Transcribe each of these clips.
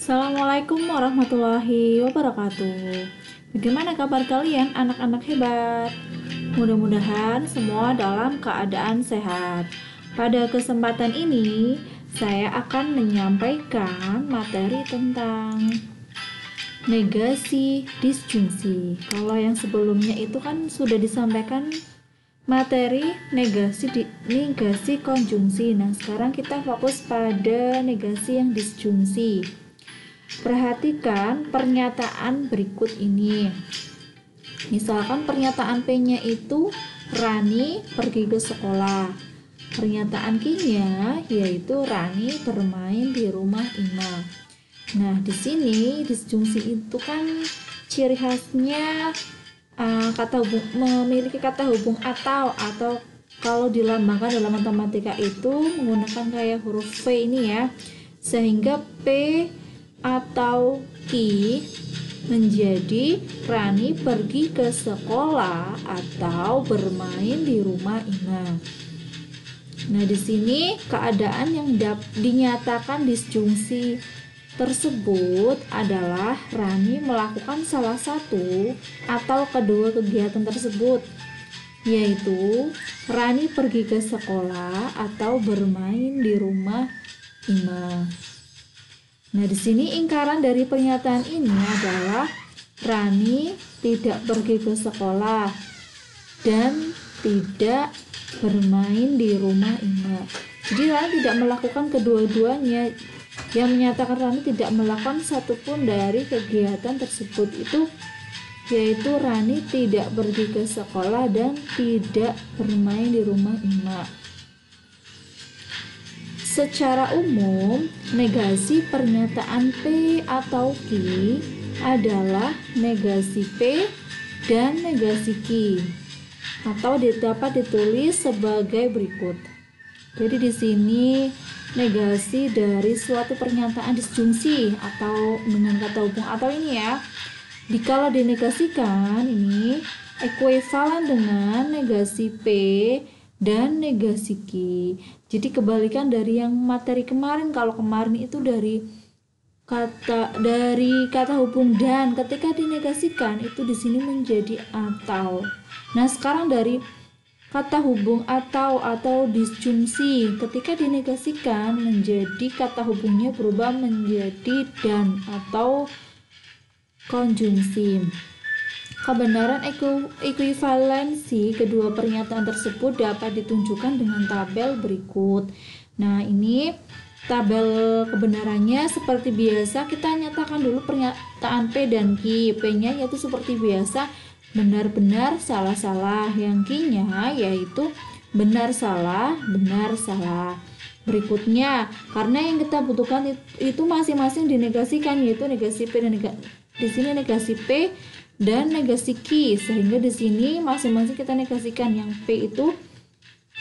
Assalamualaikum warahmatullahi wabarakatuh. Bagaimana kabar kalian anak-anak hebat? Mudah-mudahan semua dalam keadaan sehat. Pada kesempatan ini, saya akan menyampaikan materi tentang negasi disjungsi. Kalau yang sebelumnya itu kan sudah disampaikan materi negasi konjungsi. Nah, sekarang kita fokus pada negasi yang disjungsi. Perhatikan pernyataan berikut ini. Misalkan pernyataan P-nya itu Rani pergi ke sekolah. Pernyataan Q-nya yaitu Rani bermain di rumah Ima. Nah, di sini disjungsi itu kan ciri khasnya memiliki kata hubung atau kalau dilambangkan dalam matematika itu menggunakan kayak huruf V ini ya. Sehingga P atau Q menjadi Rani pergi ke sekolah atau bermain di rumah Ima. Nah, di sini keadaan yang dinyatakan disjungsi tersebut adalah Rani melakukan salah satu atau kedua kegiatan tersebut, yaitu Rani pergi ke sekolah atau bermain di rumah Ima. Nah, di sini ingkaran dari pernyataan ini adalah Rani tidak pergi ke sekolah dan tidak bermain di rumah Ima. Jadi Rani tidak melakukan kedua-duanya. Yang menyatakan Rani tidak melakukan satupun dari kegiatan tersebut itu yaitu Rani tidak pergi ke sekolah dan tidak bermain di rumah Ima. Secara umum, negasi pernyataan P atau Q adalah negasi P dan negasi Q, atau dapat ditulis sebagai berikut. Jadi di sini negasi dari suatu pernyataan disjungsi atau dengan kata hubung atau ini ya. Kalau dinegasikan ini ekuivalen dengan negasi P dan negasi Q. Jadi kebalikan dari yang materi kemarin. Kalau kemarin itu dari kata hubung dan, ketika dinegasikan itu di sini menjadi atau. Nah, sekarang dari kata hubung atau disjungsi, ketika dinegasikan menjadi kata hubungnya berubah menjadi dan atau konjungsi. Kebenaran ekuivalensi kedua pernyataan tersebut dapat ditunjukkan dengan tabel berikut. Nah, ini tabel kebenarannya seperti biasa. Kita nyatakan dulu pernyataan P dan Q. P-nya yaitu seperti biasa benar-benar salah-salah. Yang Q-nya yaitu benar salah. Berikutnya, karena yang kita butuhkan itu masing-masing dinegasikan, yaitu negasi P dan di sini negasi P dan negasi Q, sehingga di sini masing-masing kita negasikan. Yang P itu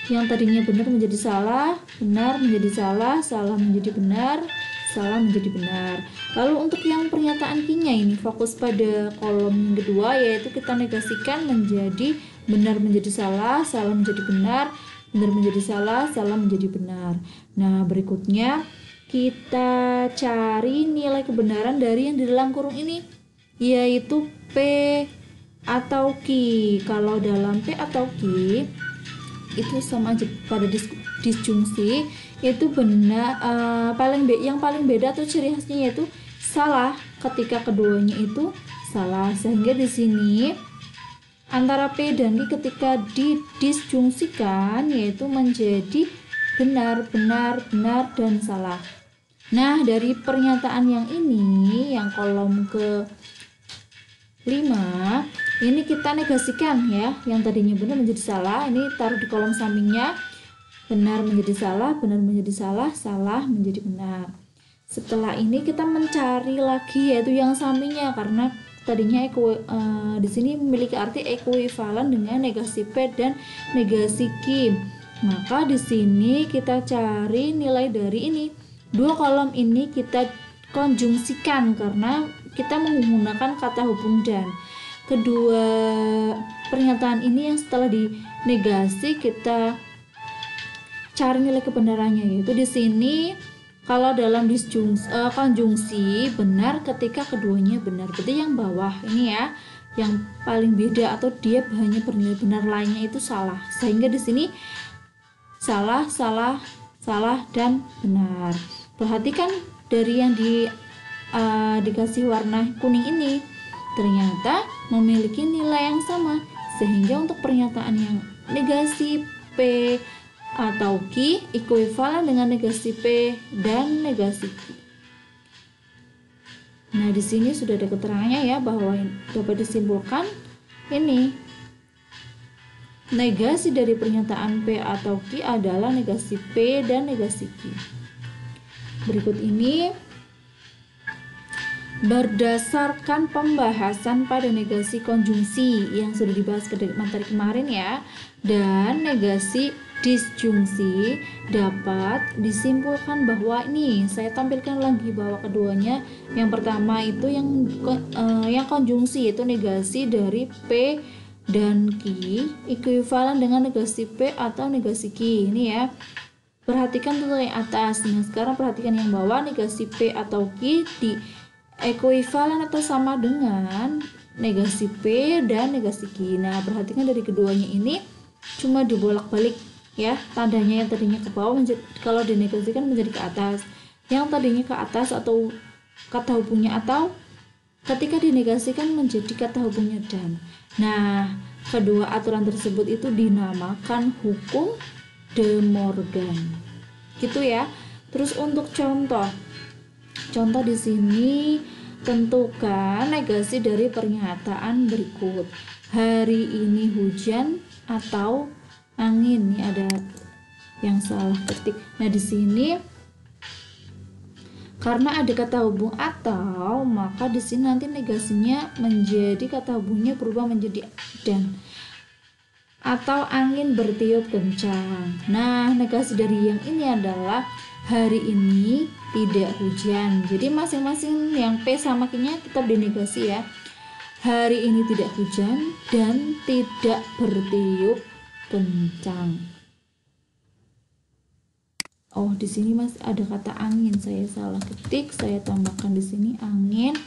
yang tadinya benar menjadi salah, benar menjadi salah, salah menjadi benar, salah menjadi benar. Lalu untuk yang pernyataan Q-nya ini fokus pada kolom yang kedua, yaitu kita negasikan menjadi benar menjadi salah, salah menjadi benar, benar menjadi salah, salah menjadi benar. Nah, berikutnya kita cari nilai kebenaran dari yang di dalam kurung ini, yaitu P atau Q. Kalau dalam P atau Q itu sama aja pada disjungsi, itu benar yang paling beda atau ciri khasnya yaitu salah ketika keduanya itu salah, sehingga di sini antara P dan Q ketika didisjungsikan yaitu menjadi benar dan salah. Nah, dari pernyataan yang ini, yang kolom ke 5, ini kita negasikan ya, yang tadinya benar menjadi salah, ini taruh di kolom sampingnya, benar menjadi salah, benar menjadi salah, salah menjadi benar. Setelah ini kita mencari lagi yaitu yang sampingnya, karena tadinya di sini memiliki arti ekuivalen dengan negasi P dan negasi Q. Maka di sini kita cari nilai dari ini. Dua kolom ini kita konjungsikan karena kita menggunakan kata hubung dan. Kedua pernyataan ini yang setelah dinegasi kita cari nilai kebenarannya, yaitu di sini Kalau dalam konjungsi benar ketika keduanya benar. Berarti yang bawah ini ya, yang paling beda atau dia hanya bernilai benar, lainnya itu salah. Sehingga di sini salah, salah, salah dan benar. Perhatikan dari yang dikasih warna kuning ini ternyata memiliki nilai yang sama, sehingga untuk pernyataan yang negasi P atau Q ekuivalen dengan negasi P dan negasi Q. Nah, di sini sudah ada keterangannya ya, bahwa dapat disimpulkan ini negasi dari pernyataan P atau Q adalah negasi P dan negasi Q. Berikut ini berdasarkan pembahasan pada negasi konjungsi yang sudah dibahas pada materi kemarin ya, dan negasi disjungsi, dapat disimpulkan bahwa ini saya tampilkan lagi bahwa keduanya, yang pertama itu yang konjungsi yaitu negasi dari P dan Q ekuivalen dengan negasi P atau negasi Q. Ini ya, perhatikan dulu yang atas. Nah, sekarang perhatikan yang bawah, negasi P atau Q di ekuivalen atau sama dengan negasi P dan negasi Q. Nah, perhatikan dari keduanya ini cuma dibolak-balik ya, tandanya yang tadinya ke bawah kalau dinegasikan menjadi ke atas, yang tadinya ke atas atau kata hubungnya atau ketika dinegasikan menjadi kata hubungnya dan. Nah, kedua aturan tersebut itu dinamakan hukum De Morgan. Gitu ya. Terus untuk contoh di sini, tentukan negasi dari pernyataan berikut. Hari ini hujan atau angin. Ini ada yang salah ketik. Nah, di sini karena ada kata hubung atau, maka di sini nanti negasinya menjadi kata hubungnya berubah menjadi dan. Atau angin bertiup kencang. Nah, negasi dari yang ini adalah hari ini tidak hujan. Jadi masing-masing yang P sama Q-nya tetap dinegasi ya. Hari ini tidak hujan dan tidak bertiup kencang. Oh, di sini masih ada kata angin, saya salah ketik, saya tambahkan di sini angin.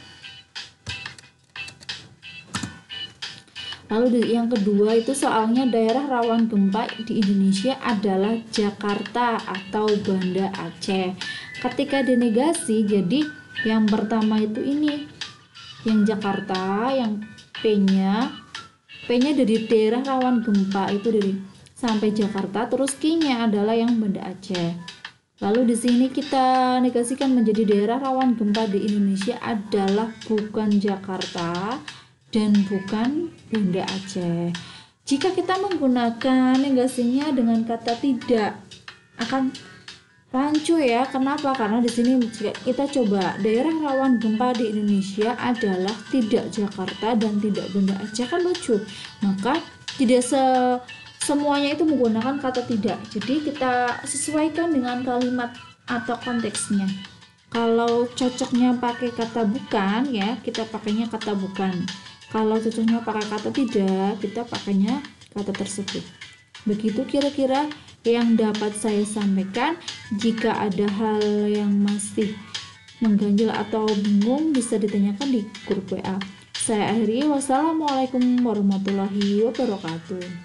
Lalu yang kedua itu soalnya daerah rawan gempa di Indonesia adalah Jakarta atau Banda Aceh. Ketika dinegasi, jadi yang pertama itu ini, yang Jakarta, yang P-nya dari daerah rawan gempa itu dari sampai Jakarta, terus Q-nya adalah yang Banda Aceh. Lalu di sini kita negasikan menjadi daerah rawan gempa di Indonesia adalah bukan Jakarta dan bukan Banda Aceh. Jika kita menggunakan negasinya dengan kata tidak, akan rancu ya. Kenapa? Karena di sini jika kita coba, daerah rawan gempa di Indonesia adalah tidak Jakarta dan tidak Banda Aceh, kan lucu. Maka tidak semuanya itu menggunakan kata tidak. Jadi kita sesuaikan dengan kalimat atau konteksnya. Kalau cocoknya pakai kata bukan ya, kita pakainya kata bukan. Kalau cocoknya pakai kata tidak, kita pakainya kata tersebut. Begitu kira-kira yang dapat saya sampaikan. Jika ada hal yang masih mengganjal atau bingung, bisa ditanyakan di grup WA. Saya akhiri. Wassalamualaikum warahmatullahi wabarakatuh.